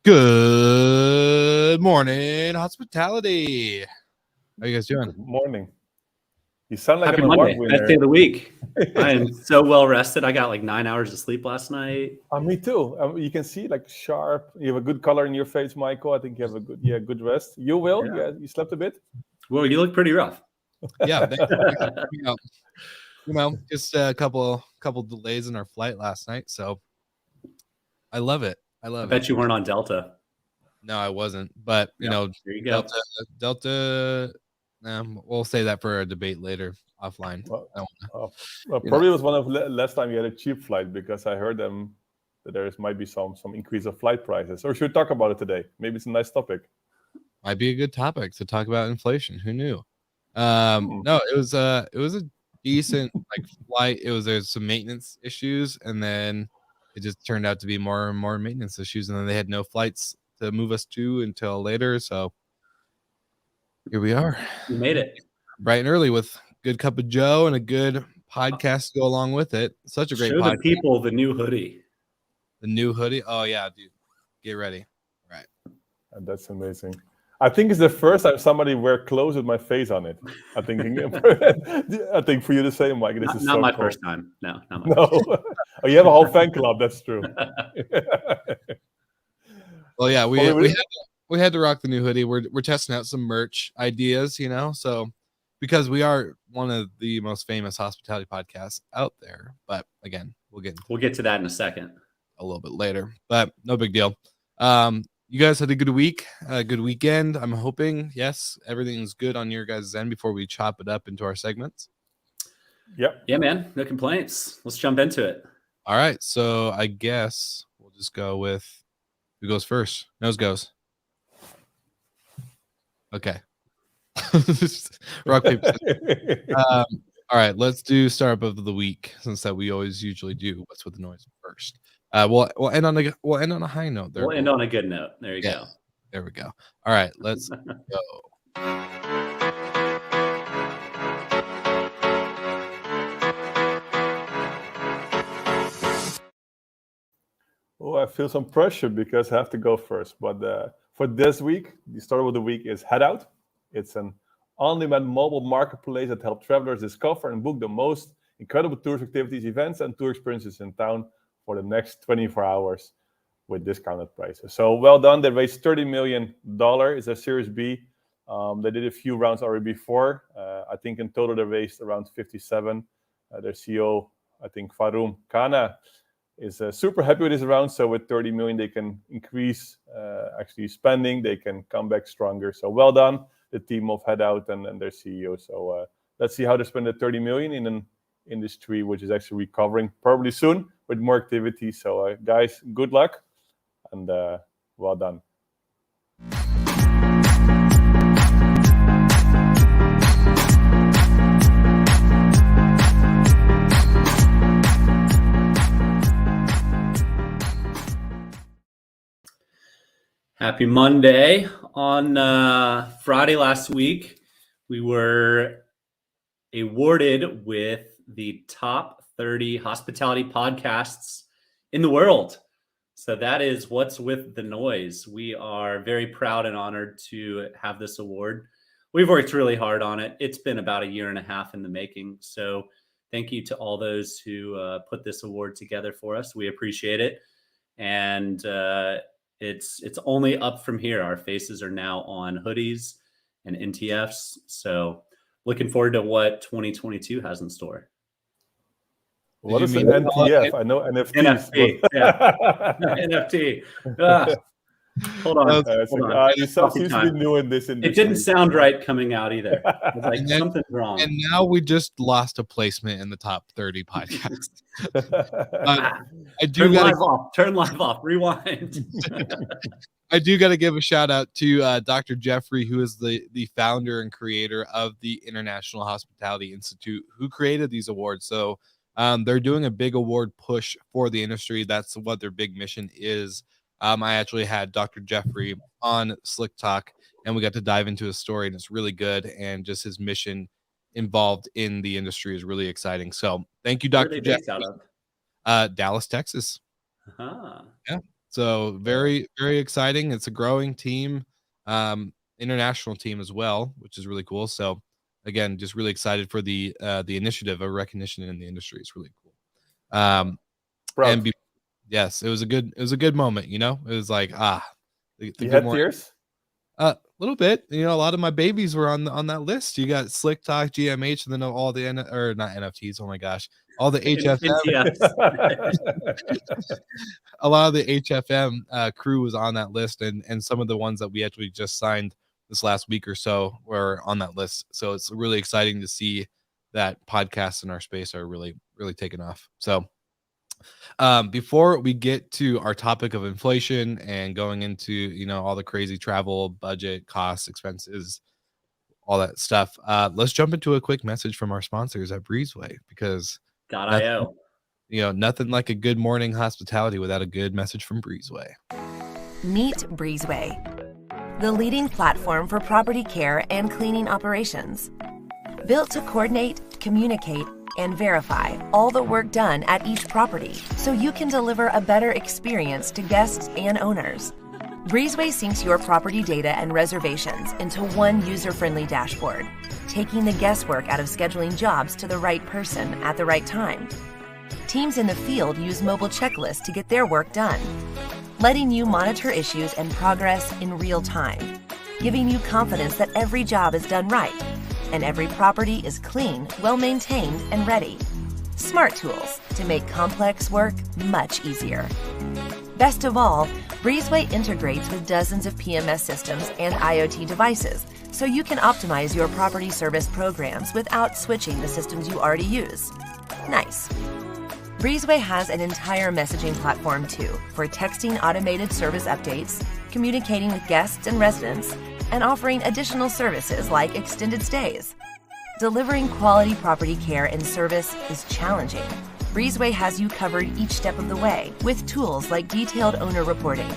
Good morning, hospitality. How you guys doing? Good morning. You sound like Happy an award Monday. winner. Best day of the week. I am so well rested. I got like 9 hours of sleep last night. Me too. You can see like sharp. You have a good color in your face, Michael. I think you have a good rest. You will. Yeah, you slept a bit. Well, you look pretty rough. Yeah, just a couple delays in our flight last night, so I love it. I bet you weren't on Delta. No, I wasn't. But there you go. Delta. We'll say that for a debate later offline. Probably was one of last time you had a cheap flight, because I heard that there might be some increase of flight prices. Or should we talk about it today? Maybe it's a nice topic. Might be a good topic to talk about inflation. Who knew? No, it was a decent flight. There's some maintenance issues, and then it just turned out to be more and more maintenance issues, and then they had no flights to move us to until later. So here we are. You made it bright and early with a good cup of Joe and a good podcast to go along with it. Such a great podcast. Show the people the new hoodie. The new hoodie. Oh yeah, dude. Get ready. Right. That's amazing. I think it's the first time somebody wear clothes with my face on it. I think for you the same, Mike. This is not so my cool. First time. No. Oh, you have a whole fan club. That's true. Well, yeah, we had to rock the new hoodie. We're testing out some merch ideas, so because we are one of the most famous hospitality podcasts out there. But again, we'll get to that in a second, a little bit later. But no big deal. You guys had a good week, a good weekend. I'm hoping, yes, everything's good on your guys' end before we chop it up into our segments. Yep. Yeah, man. No complaints. Let's jump into it. All right. So I guess we'll just go with who goes first. Nose goes. Okay. Rock, paper, scissors. All right. Let's do startup of the week, since that we always usually do what's with the noise first. We'll end on a high note. We'll end on a good note. There you go. There we go. All right, let's go. Oh, I feel some pressure because I have to go first. But for this week, the start of the week is Head Out. It's an on-demand mobile marketplace that helps travelers discover and book the most incredible tourist activities, events, and tour experiences in town for the next 24 hours with discounted prices. So well done. They raised $30 million. It's a Series B. They did a few rounds already before. I think in total they raised around 57. Their CEO, I think Faroum Kana, is super happy with this round. So with 30 million, they can increase actually spending. They can come back stronger. So well done, the team of Head Out and their CEO. So let's see how they spend the 30 million in an industry which is actually recovering probably soon with more activity. So guys, good luck and well done. Happy Monday. On Friday last week, we were awarded with the top 30 hospitality podcasts in the world. So that is What's With the Noise. We are very proud and honored to have this award. We've worked really hard on it. It's been about a year and a half in the making. So thank you to all those who put this award together for us. We appreciate it. And it's only up from here. Our faces are now on hoodies and NTFs. So looking forward to what 2022 has in store. What is an NTF? I know NFTs. NFT. Yeah. NFT. Hold on. You seem to be new in this industry. It didn't sound right coming out either. It's like something's wrong. And now we just lost a placement in the top 30 podcasts. I do Turn live off. Rewind. I do got to give a shout out to Dr. Jeffrey, who is the founder and creator of the International Hospitality Institute, who created these awards. So they're doing a big award push for the industry. That's what their big mission is. I actually had Dr. Jeffrey on Slick Talk, and we got to dive into his story, and it's really good. And just his mission involved in the industry is really exciting. So thank you, Dr. Jeffrey. Out of? Dallas, Texas. Uh-huh. Yeah. So very, very exciting. It's a growing team, international team as well, which is really cool. So again, just really excited for the initiative of recognition in the industry. It's really cool. Proud. Yes, it was a good moment. You know, it was like the You good had morning. tears? A little bit. You know, a lot of my babies were on that list. You got Slick Talk, GMH, and then all the or not NFTs. Oh my gosh, all the HFM. A lot of the HFM crew was on that list, and some of the ones that we actually just signed this last week or so were on that list. So it's really exciting to see that podcasts in our space are really, really taking off. So before we get to our topic of inflation and going into, you know, all the crazy travel, budget, costs, expenses, all that stuff, let's jump into a quick message from our sponsors at Breezeway, because .io. you know, nothing like a good morning hospitality without a good message from Breezeway. Meet Breezeway, the leading platform for property care and cleaning operations. Built to coordinate, communicate, and verify all the work done at each property so you can deliver a better experience to guests and owners. Breezeway syncs your property data and reservations into one user-friendly dashboard, taking the guesswork out of scheduling jobs to the right person at the right time. Teams in the field use mobile checklists to get their work done, letting you monitor issues and progress in real time, giving you confidence that every job is done right and every property is clean, well-maintained, and ready. Smart tools to make complex work much easier. Best of all, Breezeway integrates with dozens of PMS systems and IoT devices, so you can optimize your property service programs without switching the systems you already use. Nice. Breezeway has an entire messaging platform too, for texting automated service updates, communicating with guests and residents, and offering additional services like extended stays. Delivering quality property care and service is challenging. Breezeway has you covered each step of the way with tools like detailed owner reporting,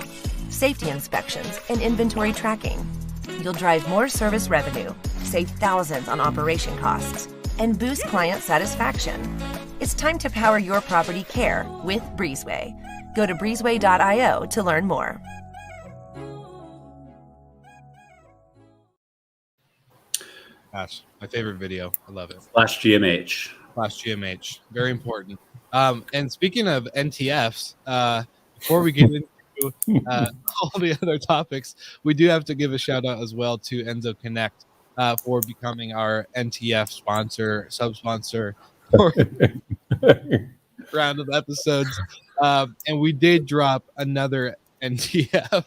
safety inspections, and inventory tracking. You'll drive more service revenue, save thousands on operation costs, and boost client satisfaction. It's time to power your property care with Breezeway. Go to breezeway.io to learn more. Gosh, my favorite video. I love it. /GMH. /GMH. Very important. And speaking of NTFs, before we get into all the other topics, we do have to give a shout out as well to Enzo Connect for becoming our NTF sponsor, sub-sponsor for round of episodes. And we did drop another NTF,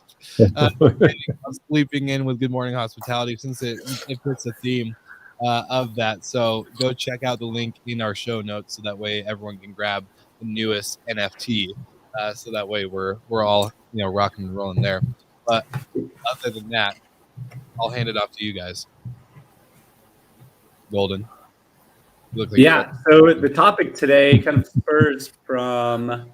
sleeping in with Good Morning Hospitality, since it fits the theme of that. So go check out the link in our show notes, so that way everyone can grab the newest NFT. So that way we're all, you know, rocking and rolling there. But other than that, I'll hand it off to you guys. Golden. Like so the topic today kind of spurs from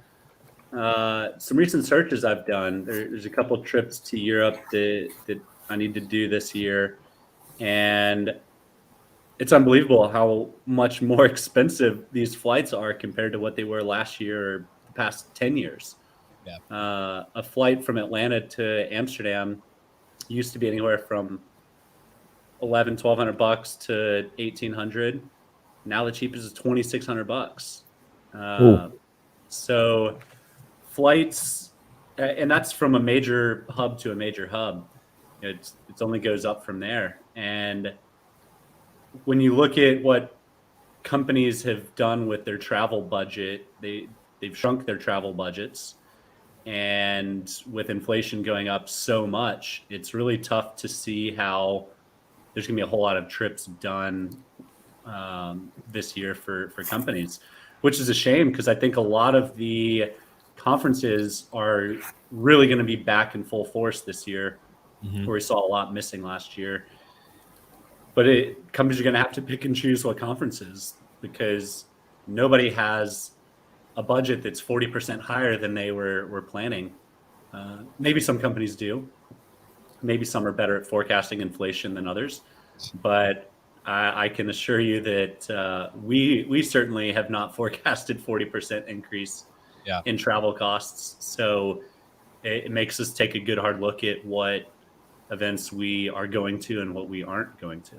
some recent searches I've done. There's a couple trips to Europe that I need to do this year, and it's unbelievable how much more expensive these flights are compared to what they were last year or the past 10 years. Yeah. A flight from Atlanta to Amsterdam used to be anywhere from $1,200 to $1,800. Now the cheapest is $2,600. So flights, and that's from a major hub to a major hub. It only goes up from there. And when you look at what companies have done with their travel budget, they've shrunk their travel budgets. And with inflation going up so much, it's really tough to see how there's going to be a whole lot of trips done this year for companies, which is a shame, because I think a lot of the conferences are really going to be back in full force this year, where we saw a lot missing last year. But companies are going to have to pick and choose what conferences, because nobody has a budget that's 40% higher than they were planning. Maybe some companies do. Maybe some are better at forecasting inflation than others. But I can assure you that we certainly have not forecasted 40% increase in travel costs. So it makes us take a good hard look at what events we are going to and what we aren't going to.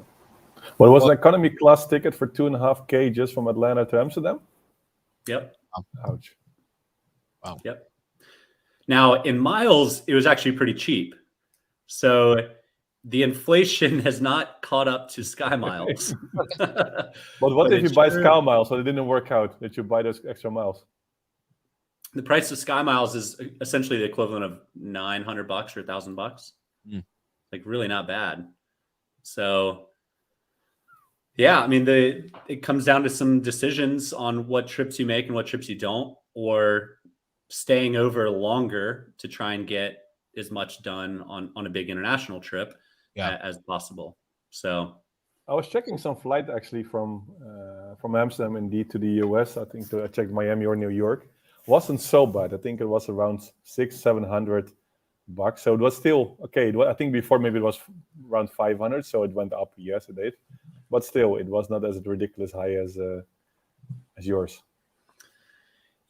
Well, it was an economy class ticket for $2.5K just from Atlanta to Amsterdam. Yep. Ouch. Wow. Yep. Now, in miles, it was actually pretty cheap. So the inflation has not caught up to Sky Miles. But what if you buy Sky Miles, so it didn't work out that you buy those extra miles? The price of Sky Miles is essentially the equivalent of $900 or $1,000. Like really not bad. So yeah, I mean, it comes down to some decisions on what trips you make and what trips you don't, or staying over longer to try and get as much done on a big international trip as possible. So I was checking some flight actually from Amsterdam indeed to the US. I think I checked Miami or New York. Wasn't so bad. I think it was around $600-700. So it was still okay. I think before maybe it was around 500, so it went up yesterday. But still, it was not as ridiculous high as yours.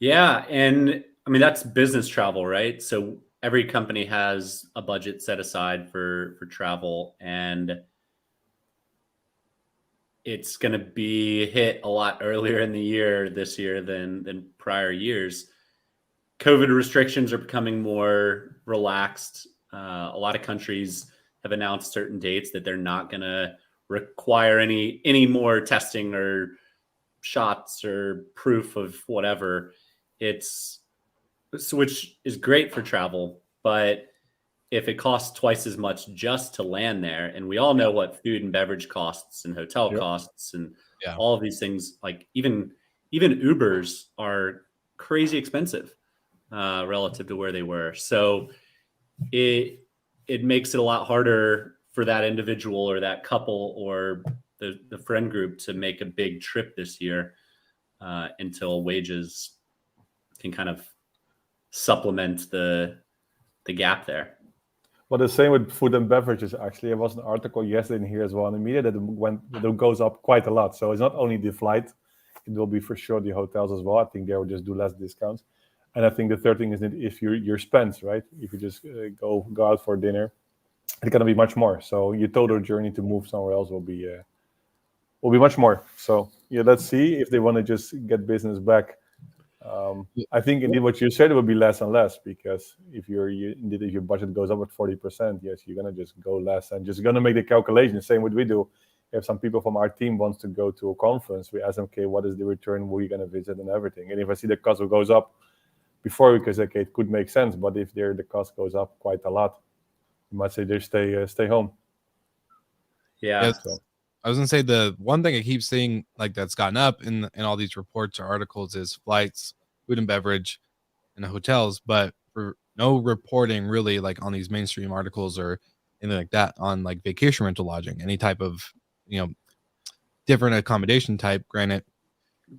Yeah, and I mean that's business travel, right? So every company has a budget set aside for travel, and it's going to be hit a lot earlier in the year this year than prior years. COVID restrictions are becoming more relaxed. A lot of countries have announced certain dates that they're not going to require any more testing or shots or proof of whatever. Which is great for travel, but if it costs twice as much just to land there, and we all know what food and beverage costs and hotel costs and all of these things, like even Ubers are crazy expensive relative to where they were. So it makes it a lot harder for that individual or that couple or the friend group to make a big trip this year until wages can kind of supplement the gap there. Well, the same with food and beverages. Actually, there was an article yesterday in here as well in the media that goes up quite a lot. So it's not only the flight; it will be for sure the hotels as well. I think they will just do less discounts. And I think the third thing is that if your spends, right? If you just go out for dinner, it's gonna be much more. So your total journey to move somewhere else will be much more. So yeah, let's see if they want to just get business back. I think indeed what you said, it will be less and less, because if your budget goes up at 40%, yes, you're gonna just go less and just gonna make the calculation. Same what we do. If some people from our team wants to go to a conference, we ask them, okay, what is the return? Who are you gonna visit and everything? And if I see the cost goes up before, because okay, it could make sense, but if the cost goes up quite a lot, you might say just stay home. Yeah. Yes. So I was gonna say the one thing I keep seeing like that's gotten up in all these reports or articles is flights, food and beverage, and the hotels, but for no reporting really like on these mainstream articles or anything like that on like vacation rental lodging, any type of different accommodation type. Granted,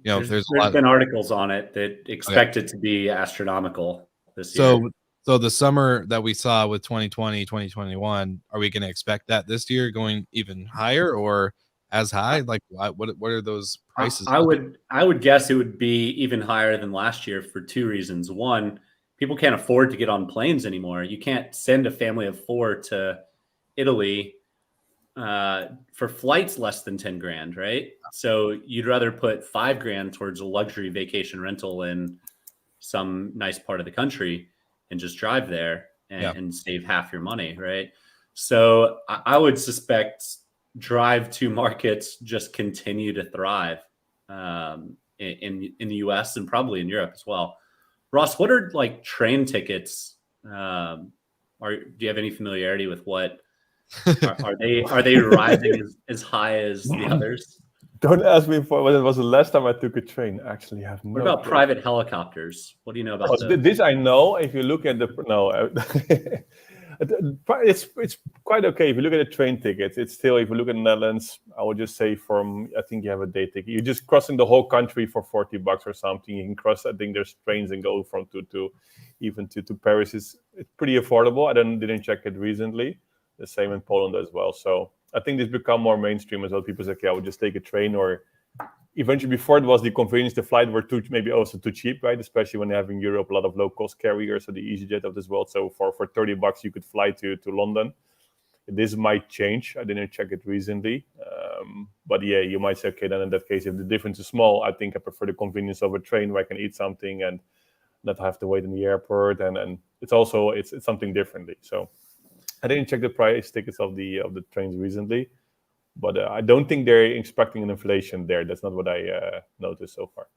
there's been articles on it that expect it to be astronomical this year. So the summer that we saw with 2020, 2021, are we going to expect that this year going even higher or as high? Like what are those prices? I would guess it would be even higher than last year for two reasons. One, people can't afford to get on planes anymore. You can't send a family of 4 to Italy for flights less than 10 grand, right? So you'd rather put 5 grand towards a luxury vacation rental in some nice part of the country and just drive there and save half your money, right? So I would suspect drive-to markets just continue to thrive in the US and probably in Europe as well. Ross, what are like train tickets? Do you have any familiarity with what are they rising as high as the others? Don't ask me for when it was the last time I took a train. Actually, I have no. What about private helicopters? What do you know about those? This? I know. If you look at it's quite okay. If you look at the train tickets, it's still, if you look at the Netherlands, I would just say I think you have a day ticket. You're just crossing the whole country for $40 or something. You can cross. I think there's trains and go from even to Paris. It's pretty affordable. I didn't check it recently. The same in Poland as well. So I think this become more mainstream as well. People say, okay, I would just take a train or eventually before it was the convenience, the flight were maybe also too cheap, right? Especially when you have in Europe a lot of low cost carriers, so the EasyJet of this world. So for $30 you could fly to London. This might change. I didn't check it recently, but yeah, you might say, okay, then in that case, if the difference is small, I think I prefer the convenience of a train where I can eat something and not have to wait in the airport, and it's also it's something differently. So I didn't check the price tickets of the trains recently. But I don't think they're expecting an inflation there. That's not what I noticed so far.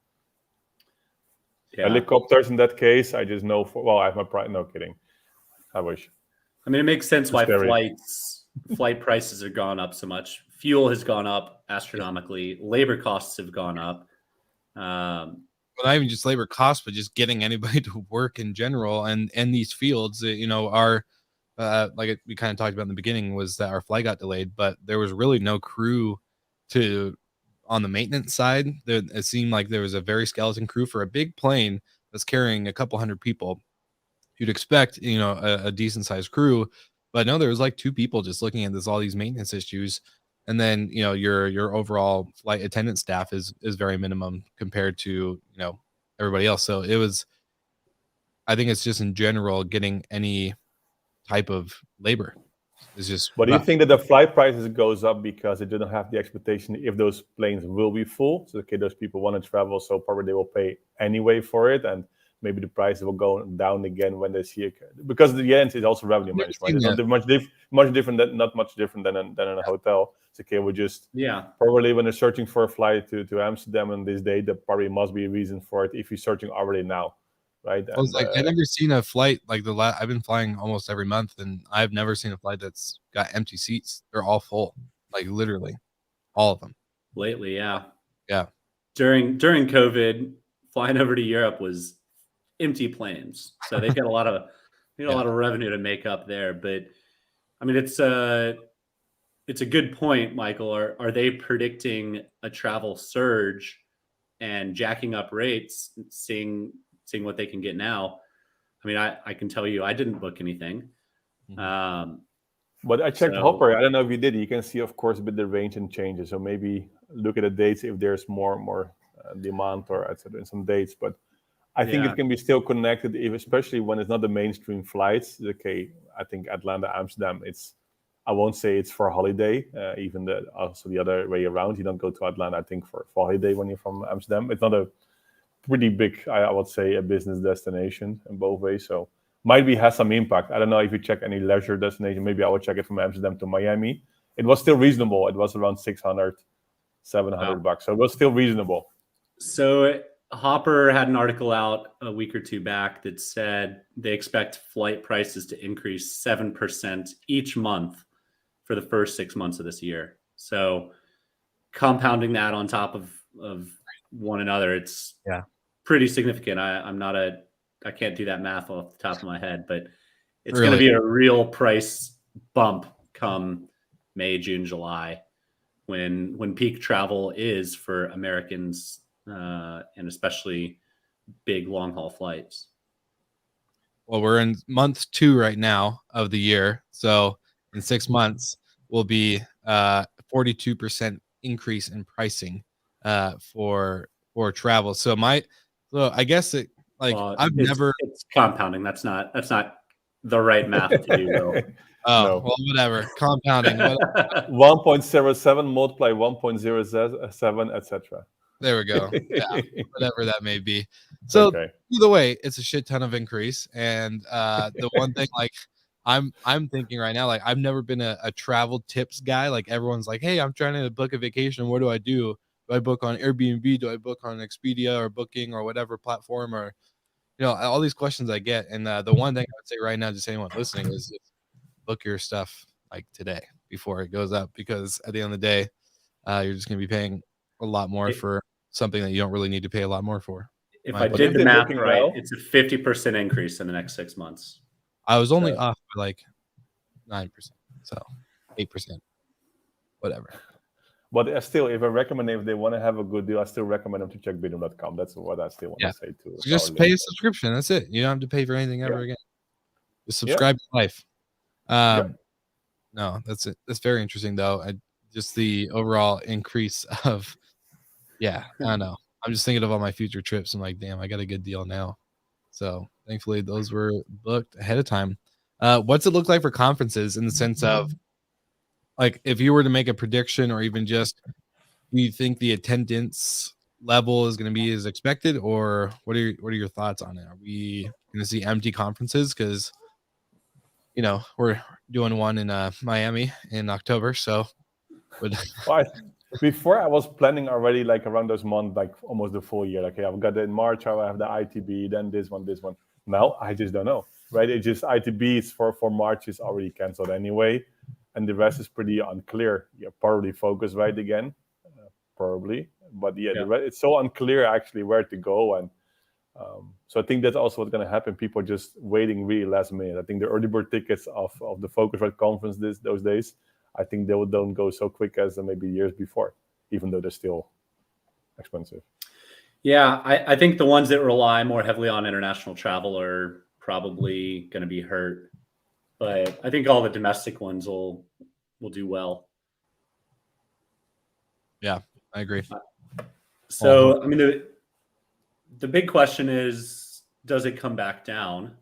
Yeah. Helicopters, in that case, I just know I have my price. No kidding. I wish. I mean, it makes sense why scary. flight prices have gone up so much. Fuel has gone up astronomically. Labor costs have gone up. Well, not even just labor costs, but just getting anybody to work in general. And these fields, are like we kind of talked about in the beginning, was that our flight got delayed, but there was really no crew on the maintenance side. It seemed like there was a very skeleton crew for a big plane that's carrying a couple hundred people. You'd expect, a decent sized crew, but no, there was like 2 people just looking at all these maintenance issues. And then, your overall flight attendant staff is very minimum compared to, everybody else. So I think it's just in general getting any type of labor is just. But do you think that the flight prices goes up because they didn't have the expectation if those planes will be full? So okay, those people want to travel, so probably they will pay anyway for it, and maybe the prices will go down again when they see it, because the end is also revenue management. It's not much different than in a hotel. It's okay, we just probably when they're searching for a flight to Amsterdam on this day, there probably must be a reason for it if you're searching already now. Right. I was I've never seen a flight like I've been flying almost every month, and I've never seen a flight that's got empty seats. They're all full, like literally all of them. Lately, yeah. Yeah. During COVID, flying over to Europe was empty planes, so they got a lot of revenue to make up there. But I mean, it's a good point, Michael. Are they predicting a travel surge and jacking up rates, seeing what they can get now? I mean, I can tell you, I didn't book anything. But I checked Hopper. I don't know if you did. You can see, of course, a bit the range and changes. So maybe look at the dates if there's more demand or etc. in some dates. But I think it can be still connected, especially when it's not the mainstream flights. Okay, I think Atlanta, Amsterdam. I won't say it's for a holiday. Even also the other way around. You don't go to Atlanta, I think, for holiday when you're from Amsterdam. It's not a pretty big, I would say, a business destination in both ways. So might be has some impact. I don't know if you check any leisure destination. Maybe I would check it from Amsterdam to Miami. It was still reasonable. It was around $600, $700. So it was still reasonable. So Hopper had an article out a week or two back that said they expect flight prices to increase 7% each month for the first 6 months of this year. So compounding that on top of one another, it's pretty significant. I can't do that math off the top of my head, but it's going to be a real price bump come May, June, July, when peak travel is for Americans, and especially big long haul flights. Well, we're in month 2 right now of the year, so in 6 months will be 42% increase in pricing for travel. So I guess it it's compounding. That's not the right math to do. Though. No. Well, whatever. Compounding. 1.07 multiply 1.07, etc. There we go. Yeah, whatever that may be. So either way, it's a shit ton of increase. And the one thing, like I'm thinking right now, like I've never been a travel tips guy. Like everyone's like, hey, I'm trying to book a vacation. What do I do? Do I book on Airbnb? Do I book on Expedia or Booking or whatever platform? Or all these questions I get. And the one thing I would say right now, just anyone listening, is just book your stuff like today before it goes up, because at the end of the day, you're just going to be paying a lot more for something that you don't really need to pay a lot more for. If I did the math right, it's a 50% increase in the next 6 months. I was only off by like 9%, so 8%, whatever. But still, if they want to have a good deal, I still recommend them to check Bidum.com. That's what I still want to say too. So just pay a subscription. That's it. You don't have to pay for anything ever again. Just subscribe to life. No, that's it. That's very interesting though. Just the overall increase of Yeah, I know. I'm just thinking of all my future trips. I'm like, damn, I got a good deal now. So thankfully, those were booked ahead of time. What's it look like for conferences in the sense of like if you were to make a prediction or even just do you think the attendance level is going to be as expected, or what are your thoughts on it? Are we going to see empty conferences? Because we're doing one in Miami in October, so would Well, before I was planning already like around those months, like almost the full year. Like, okay, I've got it in March, I have the ITB, then this one. Now I just don't know, right? It just ITBs for March is already canceled anyway, and the rest is pretty unclear. Yeah, probably Focus right again, probably, but yeah, it's so unclear actually where to go, and so I think that's also what's going to happen. People are just waiting really last minute. I think the early bird tickets of the Focusrite conference those days, I think they don't go so quick as maybe years before, even though they're still expensive. Yeah, I think the ones that rely more heavily on international travel are probably going to be hurt, but I think all the domestic ones will do well. Yeah, I agree. So, I mean, the big question is, does it come back down?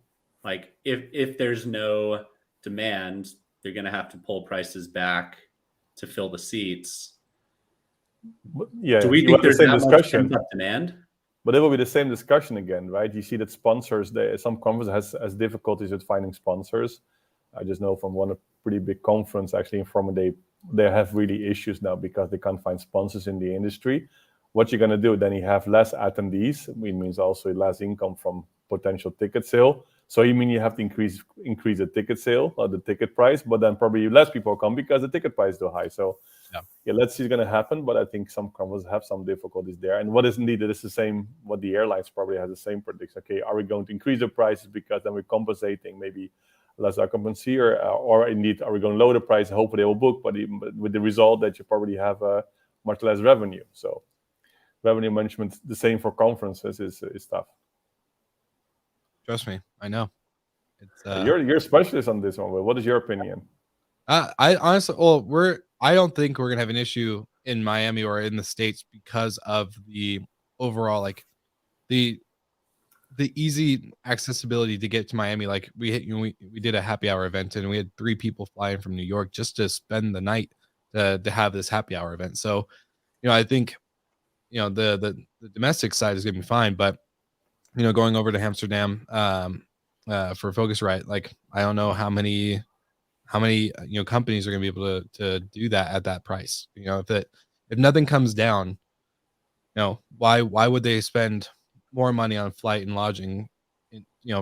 Like, if there's no demand, they're going to have to pull prices back to fill the seats. Yeah, do we think there's that much pent-up demand? But it will be the same discussion again, right? You see that sponsors, some conference has difficulties with finding sponsors. I just know from one pretty big conference, actually in Forma, they have really issues now because they can't find sponsors in the industry. What you're going to do, then you have less attendees. It means also less income from potential ticket sale. So you mean you have to increase the ticket sale or the ticket price, but then probably less people come because the ticket price is too high. So yeah, let's see what's going to happen. But I think some conferences have some difficulties there. And what is needed is the same, what the airlines probably have the same prediction. Okay, are we going to increase the prices because then we're compensating maybe less occupancy, or indeed are we going to lower the price? Hopefully they will book, but with the result that you probably have much less revenue. So revenue management, the same for conferences, is tough. Trust me, I know. It's, you're a specialist on this one. What is your opinion? I honestly, I don't think we're gonna have an issue in Miami or in the States because of the overall like the easy accessibility to get to Miami. Like we did a happy hour event and we had 3 people flying from New York just to spend the night to have this happy hour event. So, I think the domestic side is gonna be fine, but going over to Amsterdam for Focusrite, like I don't know how many companies are going to be able to do that at that price. If nothing comes down, why would they spend more money on flight and lodging,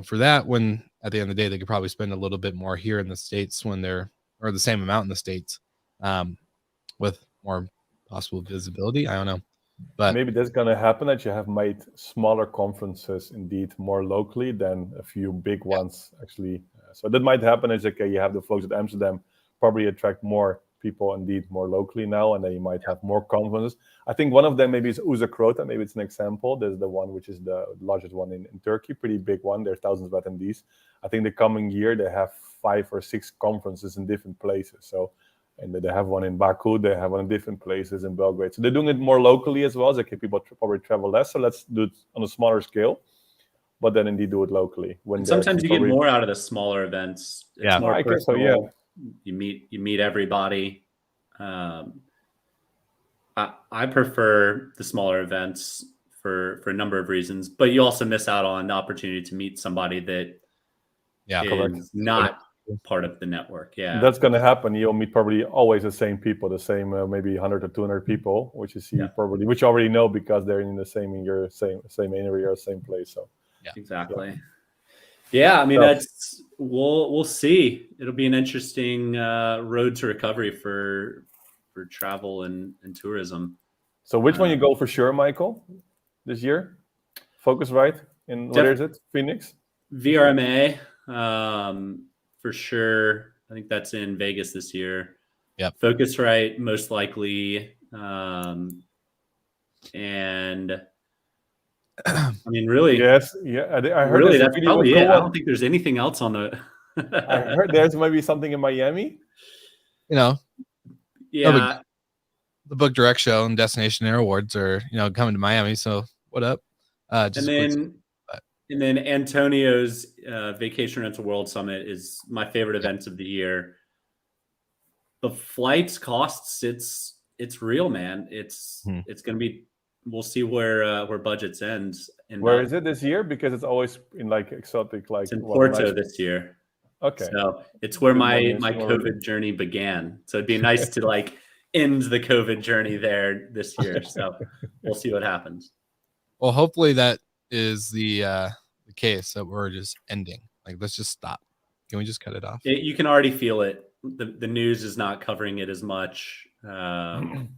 for that, when at the end of the day they could probably spend a little bit more here in the States or the same amount in the States, with more possible visibility. I don't know. But maybe that's going to happen, that you have made smaller conferences indeed more locally than a few big ones actually. So that might happen. Is okay, you have the folks at Amsterdam probably attract more people indeed more locally now, and then you might have more conferences. I think one of them maybe is Uzakroта. Maybe it's an example. There's the one which is the largest one in Turkey, pretty big one. There's thousands of attendees. I think the coming year they have 5 or 6 conferences in different places. So. And they have one in Baku, they have one in different places in Belgrade. So they're doing it more locally as well. So okay, people probably travel less. So let's do it on a smaller scale, but then indeed do it locally. Sometimes you get more out of the smaller events. It's more I personal. guess so, You meet everybody. I prefer the smaller events for a number of reasons, but you also miss out on the opportunity to meet somebody that is not part of the network. That's going to happen. You'll meet probably always the same people, the same maybe 100 or 200 people, which you see probably, which you already know because they're in your same area or same place. So exactly. I mean, we'll see. It'll be an interesting road to recovery for travel and tourism. So which one you go for sure, Michael, this year? Focusrite in where is it? Phoenix? VRMA. For sure. I think that's in Vegas this year. Yep. Focusrite, most likely. And I mean, really. Yes. Yeah. I heard really, that's probably it. I don't think there's anything else on the. I heard there's maybe something in Miami. Yeah. The the Book Direct show and Destination Air Awards are coming to Miami. So what up? Just and then Antonio's Vacation Rental World Summit is my favorite event of the year. The flights costs, it's real, man. It's going to be. We'll see where budgets end. Where is it this year? Because it's always in like exotic, like it's in Porto this year. Okay, so it's where my COVID journey began. So it'd be nice to like end the COVID journey there this year. So we'll see what happens. Well, hopefully that is the case, that we're just ending. Like, let's just stop. Can we just cut it off? You can already feel it. The news is not covering it as much, and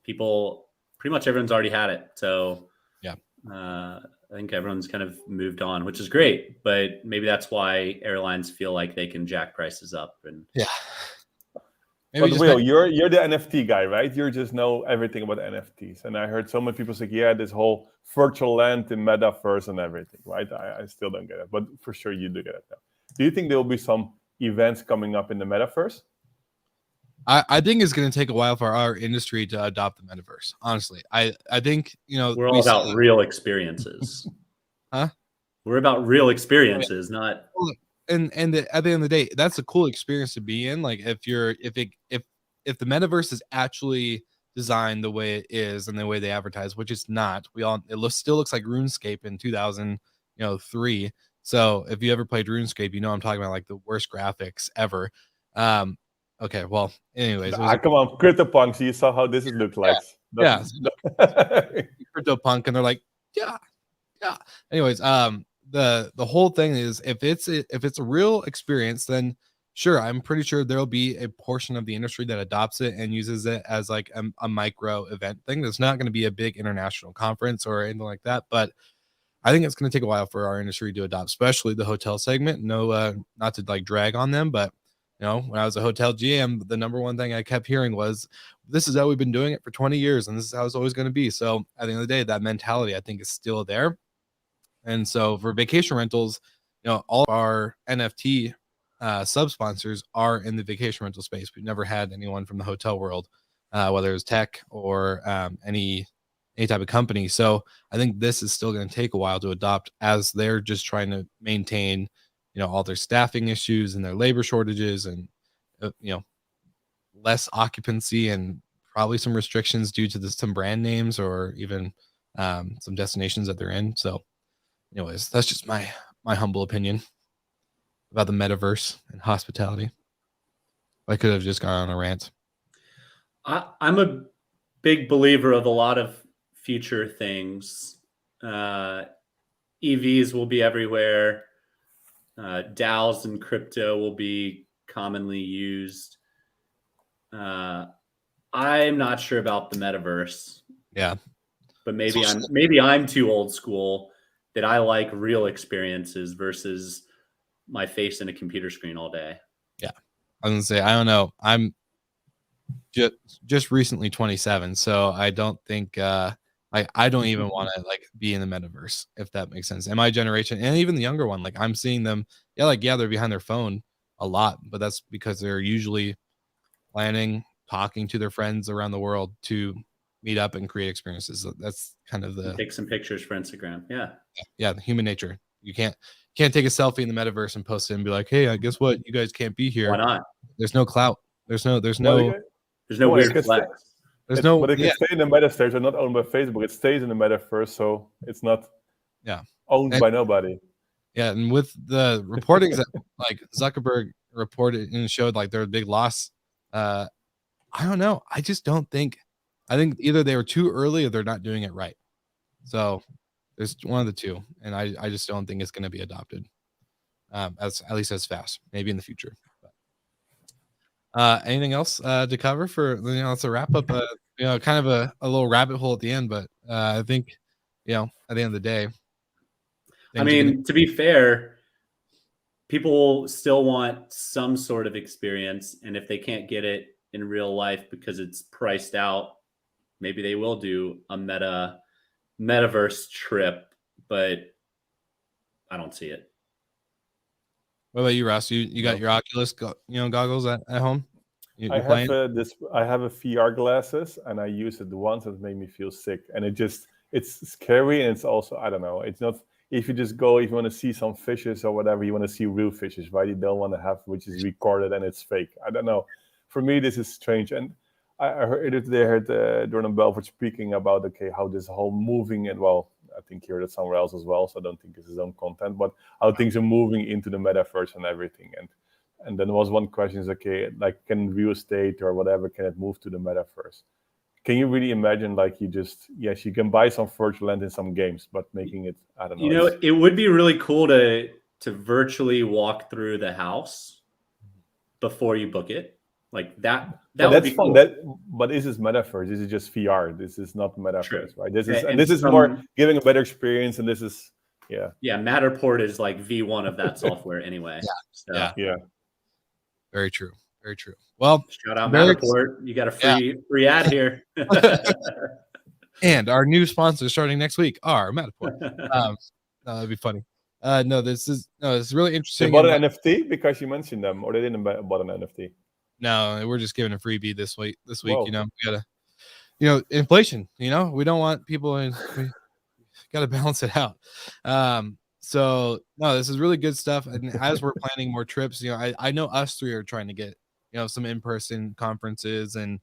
people, pretty much everyone's already had it. So yeah, I think everyone's kind of moved on, which is great. But maybe that's why airlines feel like they can jack prices up. And yeah. But Will, you're the NFT guy, right? You just know everything about NFTs. And I heard so many people say, yeah, this whole virtual land in metaverse and everything, right? I still don't get it, but for sure you do get it now. Do you think there will be some events coming up in the metaverse? I think it's going to take a while for our industry to adopt the metaverse. Honestly, I think we're all about real experiences. Huh? We're about real experiences, not. And at the end of the day, that's a cool experience to be in. Like if the metaverse is actually designed the way it is and the way they advertise, which it's not. Still looks like RuneScape in 2003. So if you ever played RuneScape, I'm talking about like the worst graphics ever. Okay, well, anyways, come on, CryptoPunks. You saw how this looked like. Yeah. CryptoPunk, and they're like, yeah. Anyways, the whole thing is, if it's a real experience, then sure, I'm pretty sure there'll be a portion of the industry that adopts it and uses it as like a micro event thing. That's not going to be a big international conference or anything like that, but I think it's going to take a while for our industry to adopt, especially the hotel segment. No, not to like drag on them, but when I was a hotel GM, the number one thing I kept hearing was, this is how we've been doing it for 20 years, and this is how it's always going to be. So at the end of the day, that mentality, I think, is still there. And so for vacation rentals, all of our NFT sub-sponsors are in the vacation rental space. We've never had anyone from the hotel world, whether it's tech or any type of company. So I think this is still going to take a while to adopt, as they're just trying to maintain all their staffing issues and their labor shortages, and less occupancy, and probably some restrictions due to some brand names or even some destinations that they're in. So anyways, that's just my humble opinion about the metaverse and hospitality. I could have just gone on a rant. I'm a big believer of a lot of future things. EVs will be everywhere. DAOs and crypto will be commonly used. I'm not sure about the metaverse. Yeah, but maybe I'm too old school, that I like real experiences versus my face in a computer screen all day. Yeah, I was gonna say, I don't know. I'm just recently 27, so I don't think I don't even want to like be in the metaverse, if that makes sense. And my generation, and even the younger one, like I'm seeing them, they're behind their phone a lot, but that's because they're usually talking to their friends around the world to meet up and create experiences. So that's kind of take some pictures for Instagram. Yeah, the human nature. You can't take a selfie in the metaverse and post it and be like, hey, guess what? You guys can't be here. Why not? There's no clout. There's no weird flex. But it can stay in the metaverse. They're not owned by Facebook. It stays in the metaverse, so it's not owned by nobody. Yeah, and with the reportings that like Zuckerberg reported and showed like their big loss, I don't know. I just don't think. I think either they were too early or they're not doing it right. So there's one of the two, and I just don't think it's going to be adopted, at least as fast. Maybe in the future. Anything else to cover for it's a wrap up? Kind of a little rabbit hole at the end, but I think at the end of the day, to be fair, people still want some sort of experience, and if they can't get it in real life because it's priced out, maybe they will do a metaverse trip, but I don't see it. What about you, Ross? You got your Oculus goggles at home? I have I have a VR glasses, and I used it once, and it made me feel sick. And it's scary, and it's also, I don't know. It's not, if you just go, if you want to see some fishes or whatever, you want to see real fishes, right? You don't want to have which is recorded and it's fake. I don't know. For me, this is strange. And I heard Jordan Belfort speaking about how this whole moving, and well, I think he heard it somewhere else as well, so I don't think it's his own content, but how things are moving into the metaverse and everything. And then there was one question is, like, can real estate or whatever, can it move to the metaverse? Can you really imagine, like, you can buy some virtual land in some games, but making it, I don't know. It would be really cool to virtually walk through the house before you book it. Like that would be cool. But this is metaverse. This is just VR. This is not metaverse, True. right? This is more giving a better experience, and this is yeah. Matterport is like V1 of that software anyway. Yeah. Very true. Very true. Well, shout out Matterport. You got a free ad here. And our new sponsor starting next week are Matterport. That'd be funny. It's really interesting. They bought an NFT because you mentioned them, or they didn't buy an NFT. No, we're just giving a freebie this week. Whoa. We gotta, inflation. We don't want people in. We gotta balance it out. So no, this is really good stuff. And as we're planning more trips, I know us three are trying to get some in-person conferences and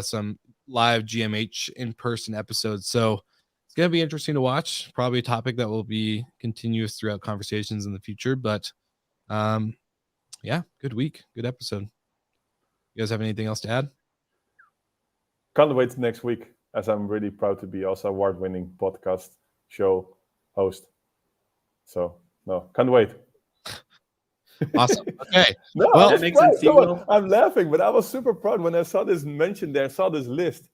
some live GMH in-person episodes. So it's gonna be interesting to watch. Probably a topic that will be continuous throughout conversations in the future. But good week, good episode. You guys have anything else to add? Can't wait next week, as I'm really proud to be also award-winning podcast show host. So no, can't wait. Awesome. Okay. No, well, that makes sense. I'm laughing, but I was super proud when I saw this mentioned there, saw this list.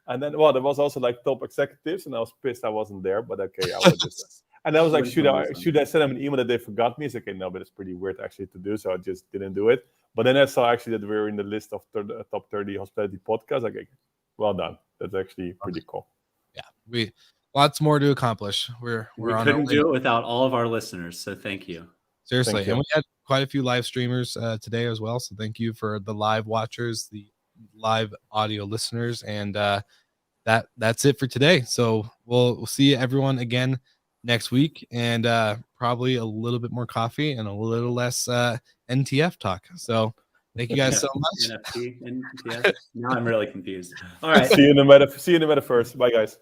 And then, there was also like top executives, and I was pissed I wasn't there, but okay, I was just... And I was like, should I send them an email that they forgot me? It's okay, no, but it's pretty weird actually to do, so I just didn't do it. But then I saw actually that we were in the list of top 30 hospitality podcasts. Like, well done. That's actually pretty cool. Yeah, we lots more to accomplish. We couldn't do it without all of our listeners, so thank you. Seriously, Thank you. and we had quite a few live streamers today as well. So thank you for the live watchers, the live audio listeners, and that's it for today. So we'll see everyone again next week, and probably a little bit more coffee and a little less NTF talk. So thank you guys so much. NFT, NTF. Now I'm really confused. All right. See you in the metaverse. Bye, guys.